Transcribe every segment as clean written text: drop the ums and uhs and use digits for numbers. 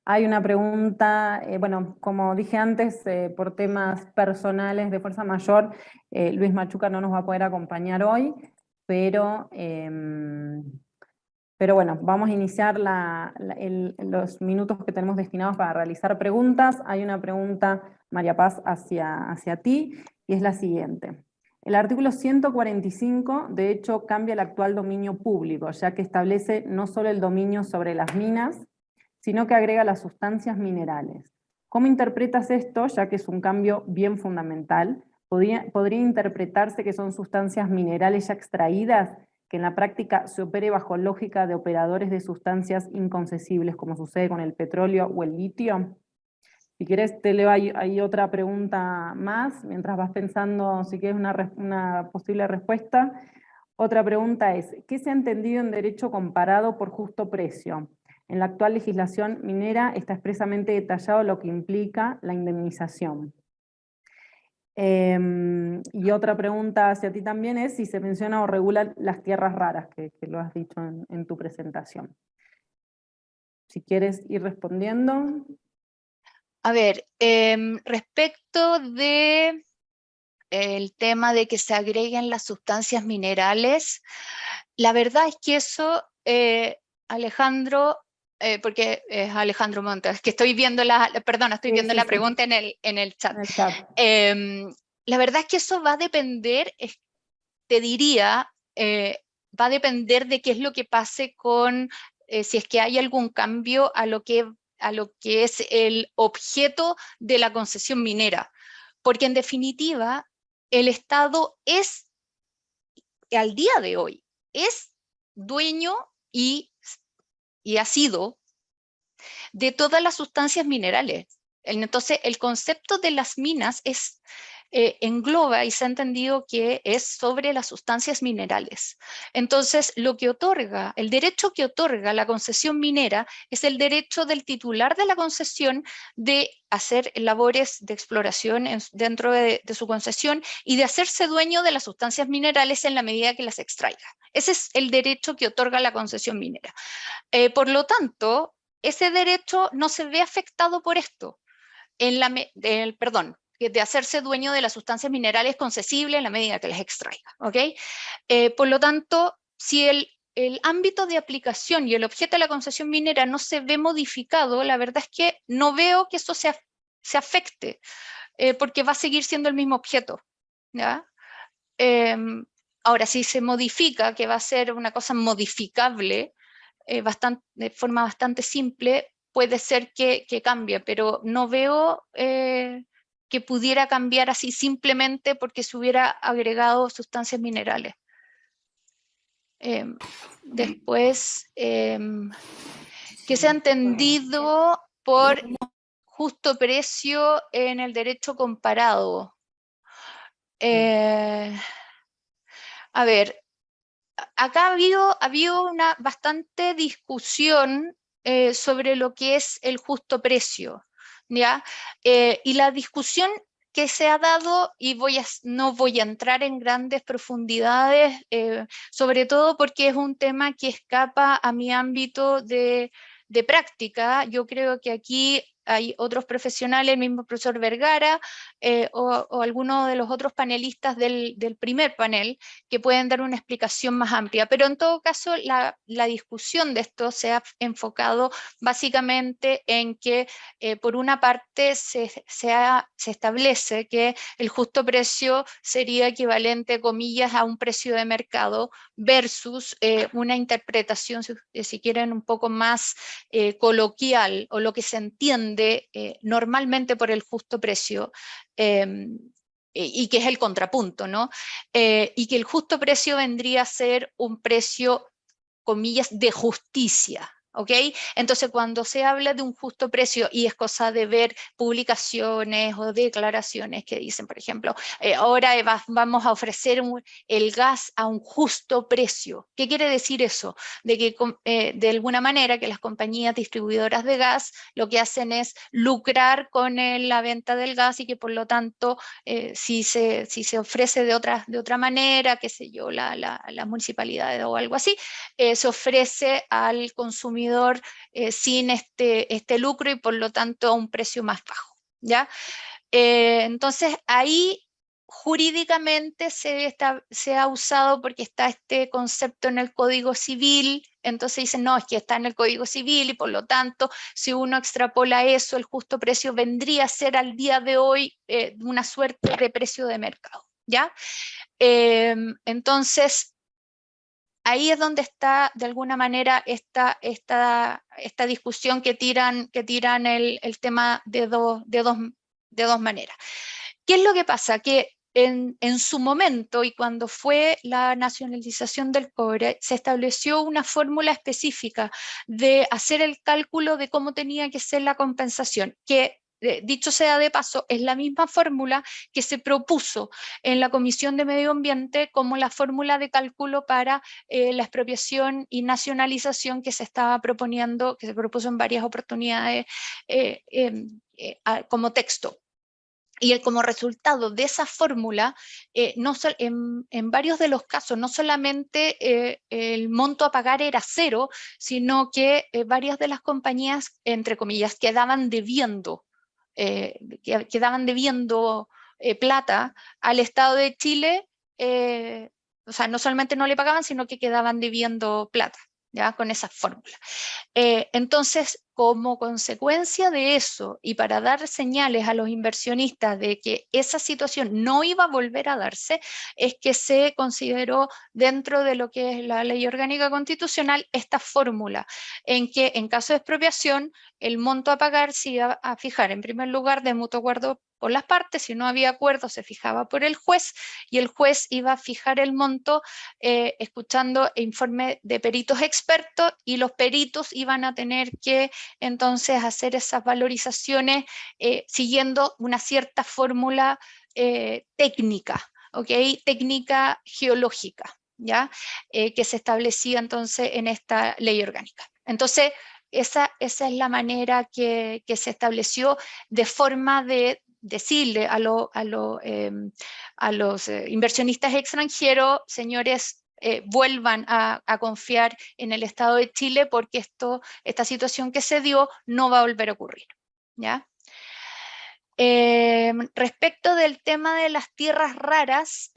Hay una pregunta, bueno, como dije antes, por temas personales de fuerza mayor, Luis Machuca no nos va a poder acompañar hoy, pero, pero bueno, vamos a iniciar los minutos que tenemos destinados para realizar preguntas. Hay una pregunta, María Paz, hacia ti, y es la siguiente. El artículo 145, de hecho, cambia el actual dominio público, ya que establece no solo el dominio sobre las minas, sino que agrega las sustancias minerales. ¿Cómo interpretas esto, ya que es un cambio bien fundamental? ¿Podría interpretarse que son sustancias minerales ya extraídas, que en la práctica se opere bajo lógica de operadores de sustancias inconcesibles, como sucede con el petróleo o el litio? Si quieres, te leo ahí otra pregunta más, mientras vas pensando si quieres una posible respuesta. Otra pregunta es, ¿qué se ha entendido en derecho comparado por justo precio? En la actual legislación minera está expresamente detallado lo que implica la indemnización. Y otra pregunta hacia ti también es si se menciona o regula las tierras raras, que lo has dicho en tu presentación. Si quieres ir respondiendo. A ver, respecto de el tema de que se agreguen las sustancias minerales, la verdad es que eso, Alejandro, porque es Alejandro Montes, que estoy viendo estoy Sí, viendo sí, la sí, pregunta en el chat. en el chat. La verdad es que eso va a depender, te diría, va a depender de qué es lo que pase con, si es que hay algún cambio a lo que es el objeto de la concesión minera. Porque en definitiva, el Estado es, al día de hoy, es dueño y ha sido de todas las sustancias minerales. Entonces, el concepto de las minas engloba y se ha entendido que es sobre las sustancias minerales. Entonces, el derecho que otorga la concesión minera es el derecho del titular de la concesión de hacer labores de exploración dentro de su concesión y de hacerse dueño de las sustancias minerales en la medida que las extraiga. Ese es el derecho que otorga la concesión minera. Por lo tanto, ese derecho no se ve afectado por esto, de hacerse dueño de las sustancias minerales concesibles en la medida que las extraiga. ¿Okay? Por lo tanto, si el ámbito de aplicación y el objeto de la concesión minera no se ve modificado, la verdad es que no veo que eso se afecte, porque va a seguir siendo el mismo objeto. ¿Ya? Ahora, si se modifica, que va a ser una cosa modificable, de forma bastante simple, puede ser que cambie, pero no veo que pudiera cambiar así simplemente porque se hubiera agregado sustancias minerales. Después, que se ha entendido por justo precio en el derecho comparado. A ver, acá ha habido una bastante discusión sobre lo que es el justo precio, ¿ya? Y la discusión que se ha dado, y no voy a entrar en grandes profundidades, sobre todo porque es un tema que escapa a mi ámbito de práctica. Yo creo que aquí hay otros profesionales, el mismo profesor Vergara, o alguno de los otros panelistas del primer panel, que pueden dar una explicación más amplia. Pero en todo caso, la discusión de esto se ha enfocado básicamente en que, por una parte, se establece que el justo precio sería equivalente, comillas, a un precio de mercado versus una interpretación, si quieren, un poco más coloquial, o lo que se entiende normalmente por el justo precio, y que es el contrapunto, ¿no? Y que el justo precio vendría a ser un precio, comillas, de justicia. ¿Ok? Entonces, cuando se habla de un justo precio, y es cosa de ver publicaciones o declaraciones que dicen, por ejemplo, ahora vamos a ofrecer el gas a un justo precio. ¿Qué quiere decir eso? De que de alguna manera que las compañías distribuidoras de gas lo que hacen es lucrar con la venta del gas, y que por lo tanto, si se ofrece de otra manera, qué sé yo, la municipalidad o algo así, se ofrece al consumidor consumidor sin este lucro y por lo tanto a un precio más bajo, ¿ya? Entonces ahí jurídicamente se ha usado porque está este concepto en el Código Civil, entonces dicen, no, es que está en el Código Civil y por lo tanto, si uno extrapola eso, el justo precio vendría a ser al día de hoy una suerte de precio de mercado, ¿ya? Entonces, ahí es donde está, de alguna manera, esta discusión que tiran el tema de dos maneras. ¿Qué es lo que pasa? Que en su momento, y cuando fue la nacionalización del cobre, se estableció una fórmula específica de hacer el cálculo de cómo tenía que ser la compensación, que dicho sea de paso, es la misma fórmula que se propuso en la Comisión de Medio Ambiente como la fórmula de cálculo para la expropiación y nacionalización que se estaba proponiendo, que se propuso en varias oportunidades como texto. Y como resultado de esa fórmula, en varios de los casos, no solamente el monto a pagar era cero, sino que varias de las compañías, entre comillas, quedaban debiendo plata al Estado de Chile, o sea, no solamente no le pagaban, sino que quedaban debiendo plata, ¿ya? Con esa fórmula. Entonces, como consecuencia de eso y para dar señales a los inversionistas de que esa situación no iba a volver a darse, es que se consideró dentro de lo que es la ley orgánica constitucional esta fórmula en que en caso de expropiación el monto a pagar se iba a fijar en primer lugar de mutuo acuerdo por las partes, si no había acuerdo se fijaba por el juez y el juez iba a fijar el monto escuchando informe de peritos expertos y los peritos iban a tener que entonces hacer esas valorizaciones siguiendo una cierta fórmula técnica, ¿ok? Técnica geológica, ¿ya? Que se establecía entonces en esta ley orgánica. Entonces, esa es la manera que se estableció de forma de decirle a los inversionistas extranjeros, señores, vuelvan a confiar en el Estado de Chile porque esta situación que se dio no va a volver a ocurrir, ¿ya? Respecto del tema de las tierras raras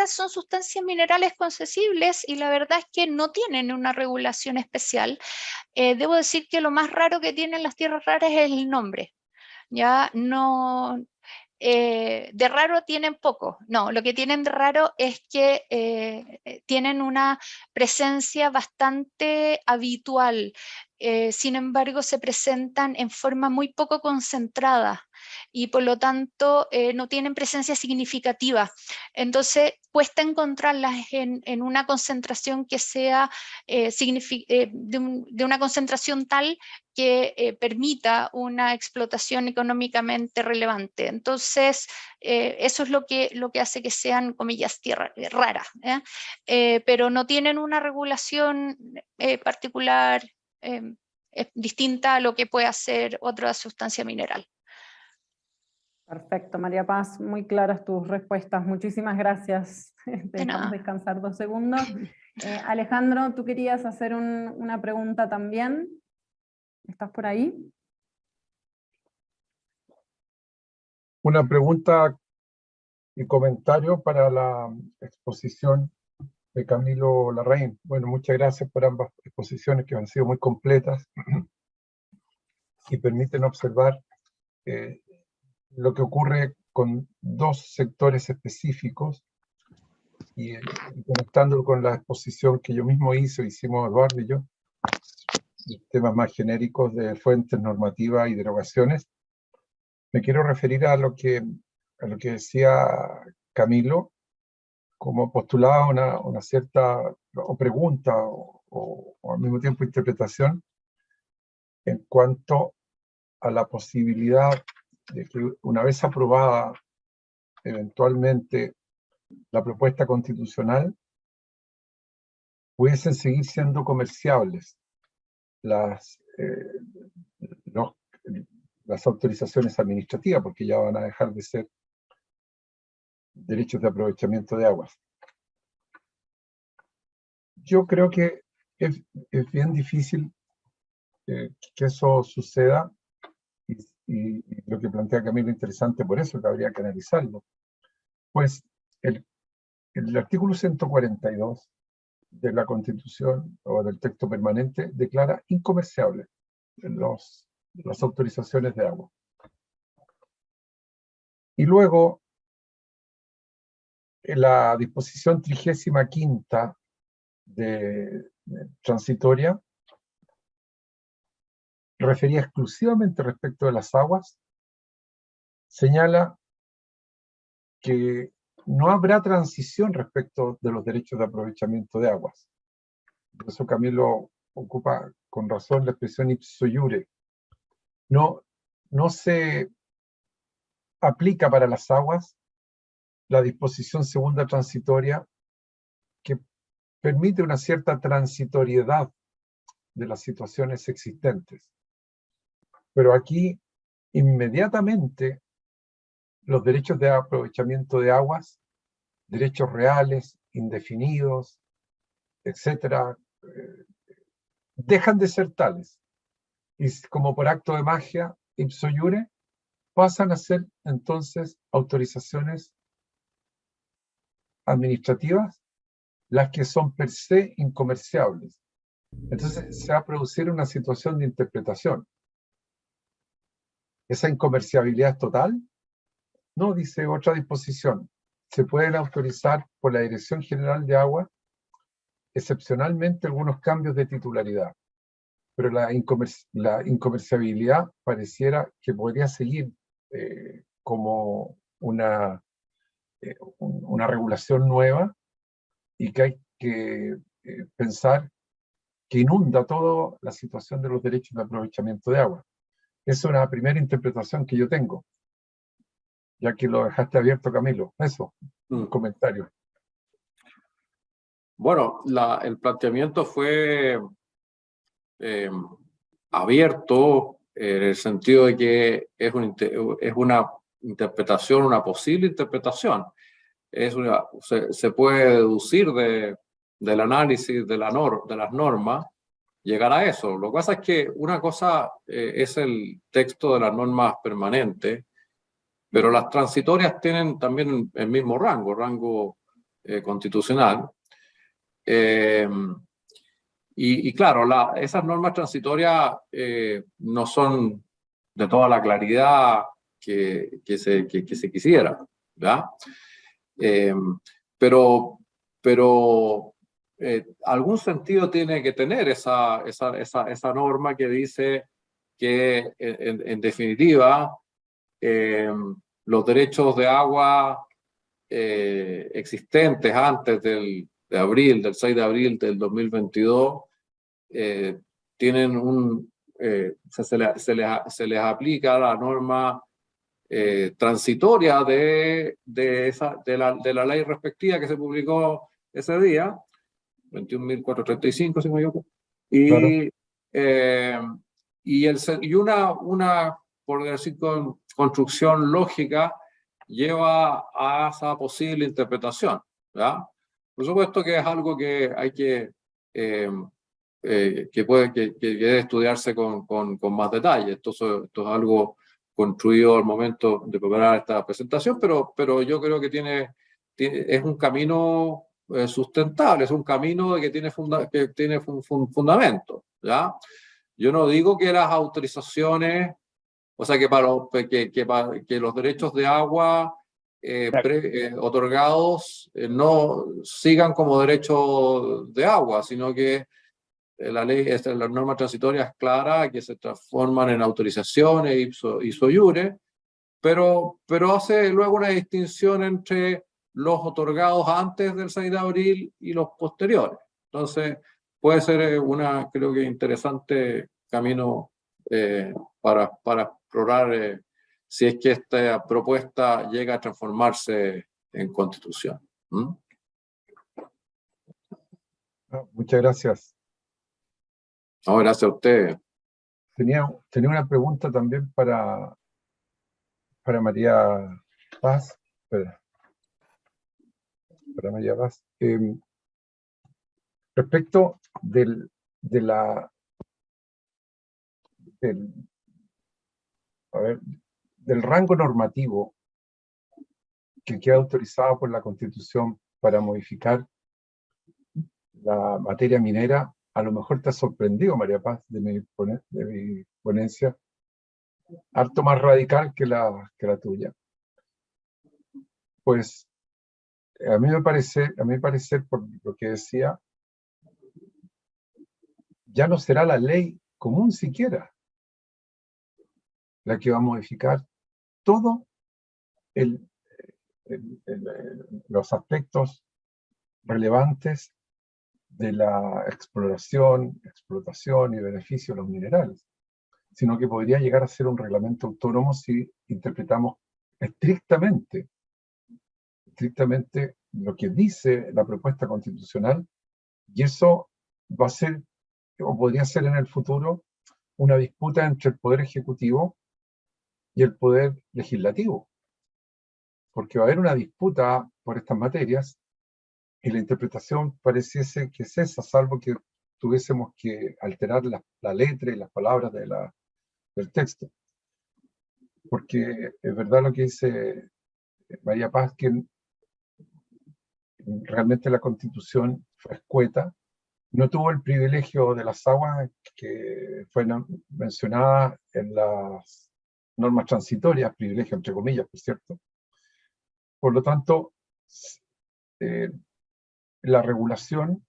son sustancias minerales concesibles y la verdad es que no tienen una regulación especial. Debo decir que lo más raro que tienen las tierras raras es el nombre. Ya no, de raro tienen poco, no, lo que tienen de raro es que tienen una presencia bastante habitual, sin embargo se presentan en forma muy poco concentrada y por lo tanto no tienen presencia significativa, entonces cuesta encontrarlas en una concentración que sea de una concentración tal que permita una explotación económicamente relevante. Entonces, eso es lo que hace que sean, comillas, tierra raras, pero no tienen una regulación particular distinta a lo que puede hacer otra sustancia mineral. Perfecto, María Paz, muy claras tus respuestas. Muchísimas gracias. Te dejamos descansar 2 segundos. Alejandro, tú querías hacer una pregunta también. ¿Estás por ahí? Una pregunta y comentario para la exposición de Camilo Larraín. Bueno, muchas gracias por ambas exposiciones que han sido muy completas y permiten observar lo que ocurre con 2 sectores específicos y conectándolo con la exposición que yo mismo hicimos Eduardo y yo, temas más genéricos de fuentes normativas y derogaciones. Me quiero referir a lo que decía Camilo, como postulaba una cierta o pregunta o al mismo tiempo interpretación en cuanto a la posibilidad de que una vez aprobada eventualmente la propuesta constitucional, pudiesen seguir siendo comerciables las autorizaciones administrativas, porque ya van a dejar de ser derechos de aprovechamiento de aguas. Yo creo que es bien difícil que eso suceda, y lo que plantea Camilo es interesante, por eso que habría que analizarlo. Pues el artículo 142 de la Constitución o del texto permanente declara incomerciables las autorizaciones de agua. Y luego, en la disposición 35ª de transitoria, refería exclusivamente respecto de las aguas, señala que no habrá transición respecto de los derechos de aprovechamiento de aguas. Por eso Camilo ocupa con razón la expresión ipso iure. No se aplica para las aguas la disposición segunda transitoria que permite una cierta transitoriedad de las situaciones existentes. Pero aquí, inmediatamente, los derechos de aprovechamiento de aguas, derechos reales, indefinidos, etcétera, dejan de ser tales. Y como por acto de magia, ipso iure, pasan a ser entonces autorizaciones administrativas las que son per se incomerciables. Entonces se va a producir una situación de interpretación. ¿Esa incomerciabilidad es total? No, dice otra disposición. Se pueden autorizar por la Dirección General de Agua excepcionalmente algunos cambios de titularidad, pero la incomerciabilidad pareciera que podría seguir como una regulación nueva, y que hay que pensar que inunda toda la situación de los derechos de aprovechamiento de agua. Esa es una primera interpretación que yo tengo, ya que lo dejaste abierto, Camilo. Eso, un comentario. Bueno, el planteamiento fue abierto en el sentido de que es una interpretación, una posible interpretación. Se puede deducir del análisis de las normas, llegar a eso. Lo que pasa es que una cosa es el texto de las normas permanentes, pero las transitorias tienen también el mismo rango constitucional. Y claro, esas normas transitorias no son de toda la claridad que se quisiera, ¿verdad? Pero algún sentido tiene que tener esa norma que dice que en definitiva los derechos de agua existentes antes del 6 de abril del 2022 tienen se les aplica la norma transitoria de la ley respectiva que se publicó ese día, 21.435, si no me equivoco, y una por decir, construcción lógica lleva a esa posible interpretación, ¿verdad? Por supuesto que es algo que hay que debe estudiarse con más detalle. Esto es algo construido al momento de preparar esta presentación, pero yo creo que es un camino sustentable, es un camino que tiene fundamento, ¿ya? Yo no digo que las autorizaciones, o sea, que los derechos de agua otorgados no sigan como derechos de agua, sino que la ley, la norma transitoria es clara, que se transforman en autorizaciones ipso iure, pero hace luego una distinción entre los otorgados antes del 6 de abril y los posteriores. Entonces, puede ser creo que interesante camino para explorar si es que esta propuesta llega a transformarse en constitución. Muchas gracias. No, gracias a usted. Tenía una pregunta también para María Paz. Para María Paz. Respecto de del, a ver, del rango normativo que queda autorizado por la Constitución para modificar la materia minera, a lo mejor te ha sorprendido, María Paz, de mi ponencia, harto más radical que la tuya. Pues a mí me parece, por lo que decía, ya no será la ley común siquiera la que va a modificar todo los aspectos relevantes de la explotación y beneficio de los minerales, sino que podría llegar a ser un reglamento autónomo si interpretamos estrictamente lo que dice la propuesta constitucional, y eso va a ser, o podría ser en el futuro, una disputa entre el Poder Ejecutivo y el Poder Legislativo, porque va a haber una disputa por estas materias y la interpretación pareciese que es esa, salvo que tuviésemos que alterar la letra y las palabras del texto. Porque es verdad lo que dice María Paz, que realmente la Constitución fue escueta, no tuvo el privilegio de las aguas que fue mencionada en las normas transitorias, privilegio entre comillas, por cierto. Por lo tanto, la regulación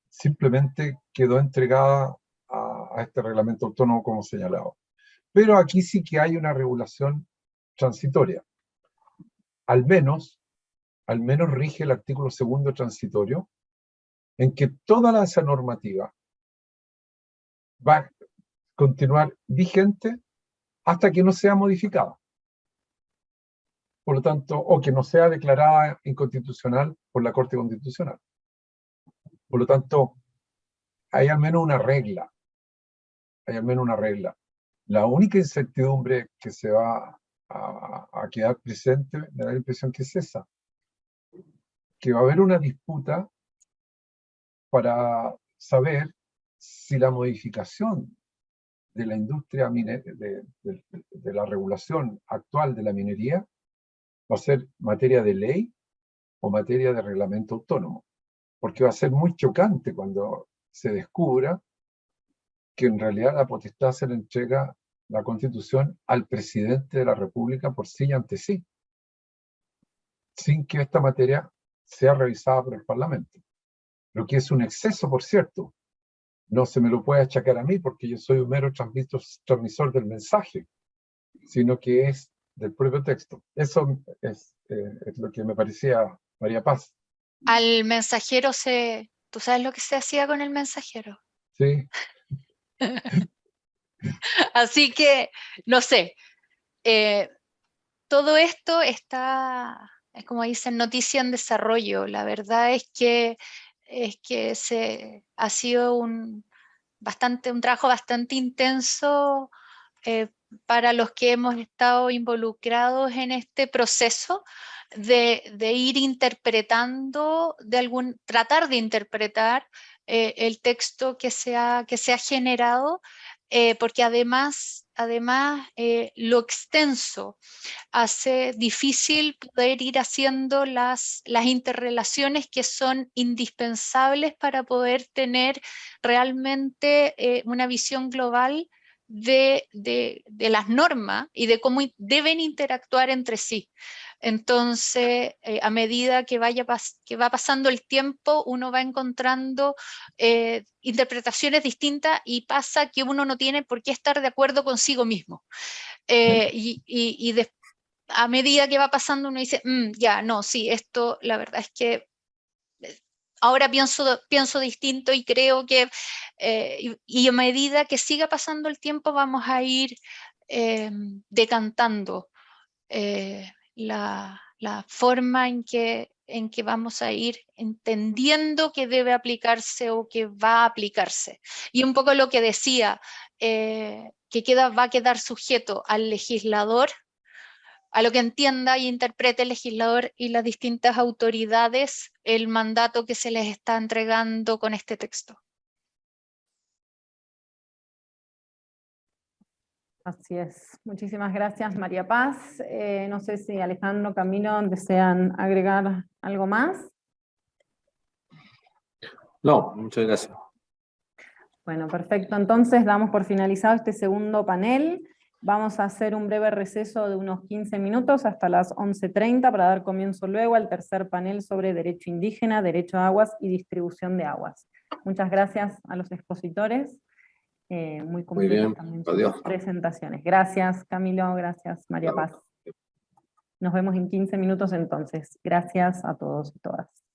simplemente quedó entregada a este reglamento autónomo como señalado. Pero aquí sí que hay una regulación transitoria. Al menos rige el artículo 2º transitorio, en que toda esa normativa va a continuar vigente hasta que no sea modificada. Por lo tanto, o que no sea declarada inconstitucional por la Corte Constitucional. Por lo tanto, hay al menos una regla. La única incertidumbre que se va a quedar presente, me da la impresión que es esa, que va a haber una disputa para saber si la modificación de la industria de la regulación actual de la minería va a ser materia de ley o materia de reglamento autónomo, porque va a ser muy chocante cuando se descubra que en realidad la potestad se le entrega la Constitución al presidente de la República por sí y ante sí, sin que esta materia sea revisada por el Parlamento. Lo que es un exceso, por cierto. No se me lo puede achacar a mí porque yo soy un mero transmisor del mensaje, sino que es del propio texto. Eso es lo que me parecía María Paz. Al mensajero ¿tú sabes lo que se hacía con el mensajero? Sí. Así que, no sé, todo esto está, es como dicen, noticia en desarrollo. La verdad es que ha sido un trabajo bastante intenso para los que hemos estado involucrados en este proceso de ir interpretando, tratar de interpretar el texto que se ha generado, porque además lo extenso hace difícil poder ir haciendo las interrelaciones que son indispensables para poder tener realmente una visión global de las normas y de cómo deben interactuar entre sí. Entonces, a medida que va pasando el tiempo, uno va encontrando interpretaciones distintas y pasa que uno no tiene por qué estar de acuerdo consigo mismo. A medida que va pasando uno dice, ya, no, sí, esto la verdad es que ahora pienso distinto y creo que, y a medida que siga pasando el tiempo vamos a ir decantando la forma en que vamos a ir entendiendo que debe aplicarse o que va a aplicarse. Y un poco lo que decía, va a quedar sujeto al legislador, a lo que entienda y interprete el legislador y las distintas autoridades el mandato que se les está entregando con este texto. Así es. Muchísimas gracias, María Paz. No sé si Alejandro, Camilo, desean agregar algo más. No, muchas gracias. Bueno, perfecto. Entonces damos por finalizado este segundo panel. Vamos a hacer un breve receso de unos 15 minutos hasta las 11:30 para dar comienzo luego al tercer panel sobre derecho indígena, derecho a aguas y distribución de aguas. Muchas gracias a los expositores. Muy completas bien, también sus adiós. presentaciones. Gracias, Camilo, gracias, María Paz. Nos vemos en 15 minutos entonces. Gracias a todos y todas.